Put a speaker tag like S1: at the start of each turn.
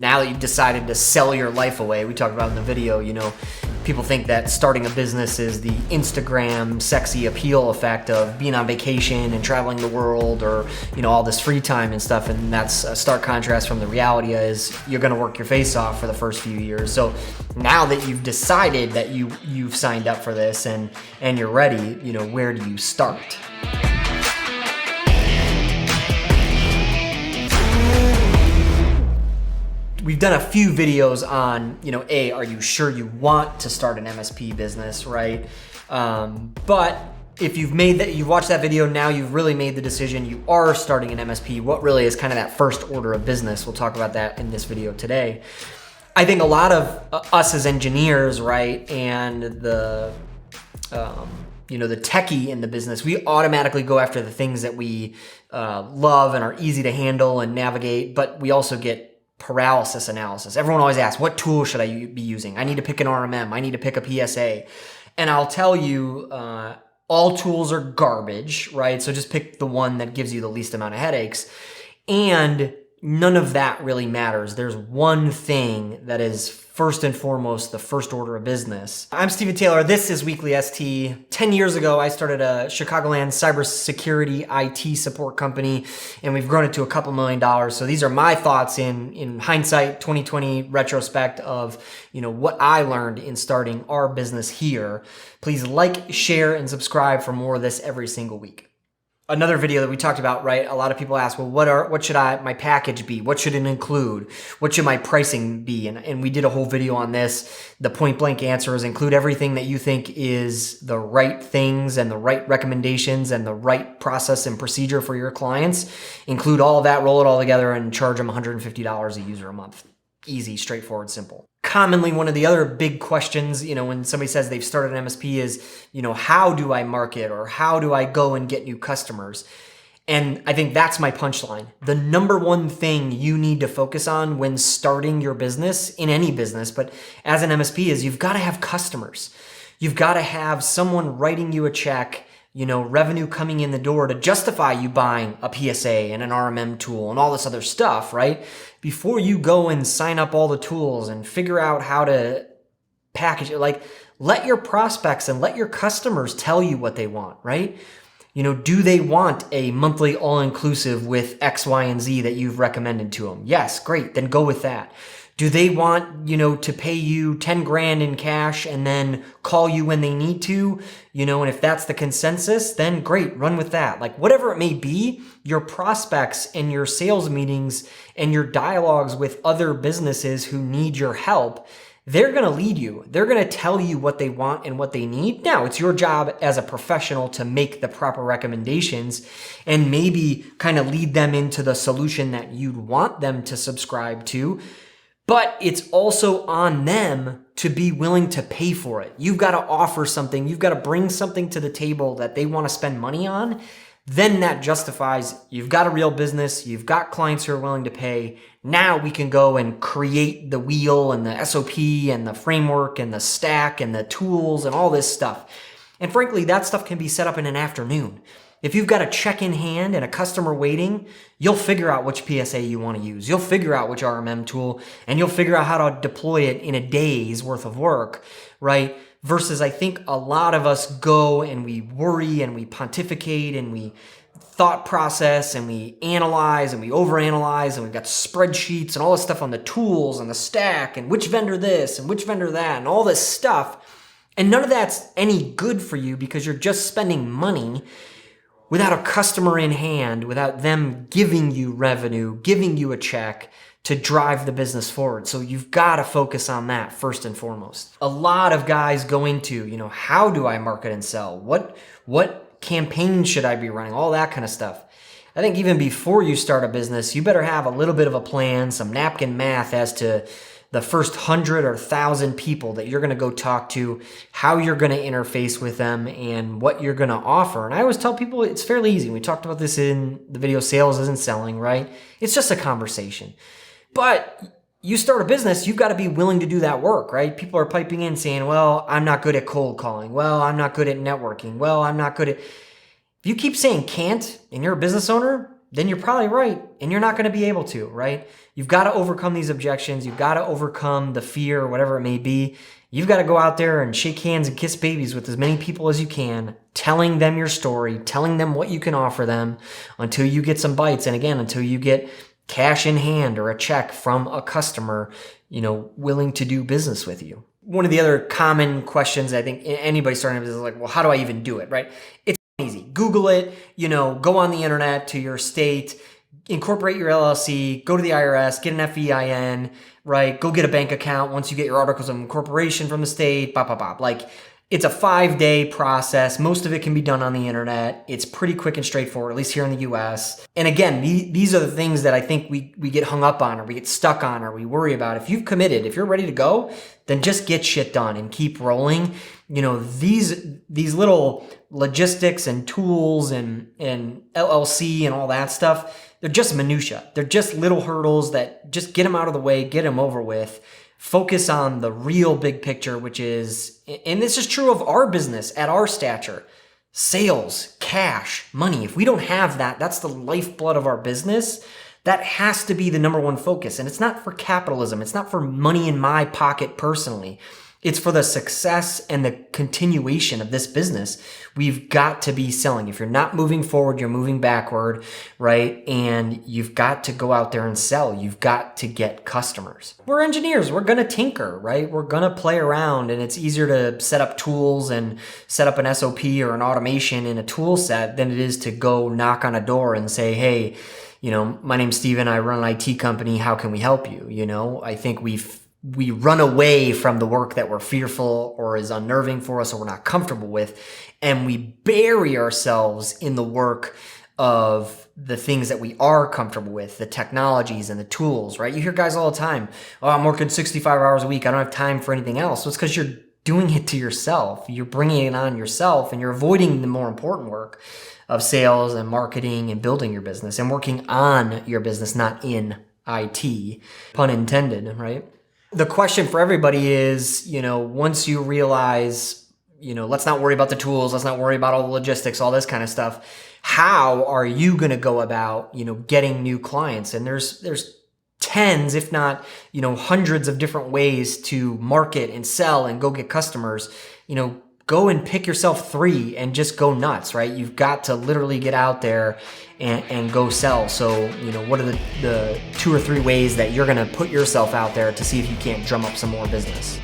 S1: Now that you've decided to sell your life away, we talked about in the video, people think that starting a business is the Instagram sexy appeal effect of being on vacation and traveling the world, or, all this free time and stuff. And that's a stark contrast from the reality is you're going to work your face off for the first few years. So now that you've decided that you've signed up for this and you're ready, where do you start? We've done a few videos on, are you sure you want to start an MSP business, right? But if you've watched that video, now you've really made the decision, you are starting an MSP, what really is kind of that first order of business? We'll talk about that in this video today. I think a lot of us as engineers, right, and the techie in the business, we automatically go after the things that we love and are easy to handle and navigate, but we also get paralysis analysis. Everyone always asks, what tool should I be using? I need to pick an RMM. I need to pick a PSA. And I'll tell you, all tools are garbage, right? So just pick the one that gives you the least amount of headaches. And none of that really matters. There's one thing that is first and foremost the first order of business. I'm Stephen Taylor. This is WeeklyST. 10 years ago, I started a Chicagoland cybersecurITy support company, and we've grown it to a couple $1 million. So these are my thoughts in hindsight, 2020 retrospect of what I learned in starting our business here. Please like, share, and subscribe for more of this every single week. Another video that we talked about, right? A lot of people ask, well, what should my package be? What should it include? What should my pricing be? And we did a whole video on this. The point blank answer is include everything that you think is the right things and the right recommendations and the right process and procedure for your clients. Include all of that, roll it all together, and charge them $150 a user a month. Easy, straightforward, simple. Commonly, one of the other big questions, when somebody says they've started an MSP is, how do I market, or how do I go and get new customers? And I think that's my punchline. The number one thing you need to focus on when starting your business, in any business, but as an MSP, is you've got to have customers. You've got to have someone writing you a check, revenue coming in the door to justify you buying a PSA and an RMM tool and all this other stuff, right? Before you go and sign up all the tools and figure out how to package it, let your prospects and let your customers tell you what they want, right? Do they want a monthly all-inclusive with X, Y, and Z that you've recommended to them? Yes, great, then go with that. Do they want, to pay you 10 grand in cash and then call you when they need to, and if that's the consensus, then great, run with that. Whatever it may be, your prospects and your sales meetings and your dialogues with other businesses who need your help, they're going to lead you. They're going to tell you what they want and what they need. Now, it's your job as a professional to make the proper recommendations and maybe kind of lead them into the solution that you'd want them to subscribe to. But it's also on them to be willing to pay for it. You've got to offer something. You've got to bring something to the table that they want to spend money on. Then that justifies you've got a real business. You've got clients who are willing to pay. Now we can go and create the wheel and the SOP and the framework and the stack and the tools and all this stuff. And frankly, that stuff can be set up in an afternoon. If you've got a check in hand and a customer waiting, you'll figure out which PSA you want to use. You'll figure out which RMM tool, and you'll figure out how to deploy it in a day's worth of work, right? Versus I think a lot of us go and we worry and we pontificate and we thought process and we analyze and we overanalyze and we've got spreadsheets and all this stuff on the tools and the stack and which vendor this and which vendor that and all this stuff. And none of that's any good for you because you're just spending money without a customer in hand, without them giving you revenue, giving you a check to drive the business forward. So you've got to focus on that first and foremost. A lot of guys go into, how do I market and sell? What campaign should I be running? All that kind of stuff. I think even before you start a business, you better have a little bit of a plan, some napkin math as to the first 100 or 1,000 people that you're going to go talk to, how you're going to interface with them, and what you're going to offer. And I always tell people it's fairly easy. We talked about this in the video, Sales Isn't Selling, right? It's just a conversation. But you start a business, you've got to be willing to do that work, right? People are piping in saying, well, I'm not good at cold calling. Well, I'm not good at networking. Well, I'm not good at... If you keep saying can't and you're a business owner, then you're probably right, and you're not going to be able to, right? You've got to overcome these objections. You've got to overcome the fear, or whatever it may be. You've got to go out there and shake hands and kiss babies with as many people as you can, telling them your story, telling them what you can offer them until you get some bites. And again, until you get cash in hand or a check from a customer, willing to do business with you. One of the other common questions I think anybody starting a business is like, well, how do I even do it, right? It's easy. Google it, go on the internet to your state, incorporate your LLC, go to the IRS, get an FEIN, right? Go get a bank account once you get your articles of incorporation from the state, blah, blah, blah. Like, it's a 5-day process. Most of it can be done on the internet. It's pretty quick and straightforward, at least here in the US. And again, these are the things that I think we get hung up on, or we get stuck on, or we worry about. If you've committed, if you're ready to go, then just get shit done and keep rolling. These little logistics and tools and LLC and all that stuff, they're just minutia. They're just little hurdles that just get them out of the way, get them over with. Focus on the real big picture, which is, and this is true of our business at our stature, sales, cash, money. If we don't have that, that's the lifeblood of our business. That has to be the number one focus. And it's not for capitalism. It's not for money in my pocket personally. It's for the success and the continuation of this business. We've got to be selling. If you're not moving forward, you're moving backward, right? And you've got to go out there and sell. You've got to get customers. We're engineers. We're going to tinker, right? We're going to play around, and it's easier to set up tools and set up an SOP or an automation in a tool set than it is to go knock on a door and say, hey, my name's Steven. I run an IT company. How can we help you? I think we run away from the work that we're fearful or is unnerving for us or we're not comfortable with, and we bury ourselves in the work of the things that we are comfortable with, the technologies and the tools, right? You hear guys all the time, oh, I'm working 65 hours a week. I don't have time for anything else. Well, it's because you're doing it to yourself. You're bringing it on yourself, and you're avoiding the more important work of sales and marketing and building your business and working on your business, not in IT, pun intended, right? The question for everybody is, once you realize, let's not worry about the tools, let's not worry about all the logistics, all this kind of stuff. How are you going to go about, getting new clients? And there's tens, if not, hundreds of different ways to market and sell and go get customers. Go and pick yourself 3 and just go nuts, right? You've got to literally get out there and go sell. So, what are the 2 or 3 ways that you're going to put yourself out there to see if you can't drum up some more business?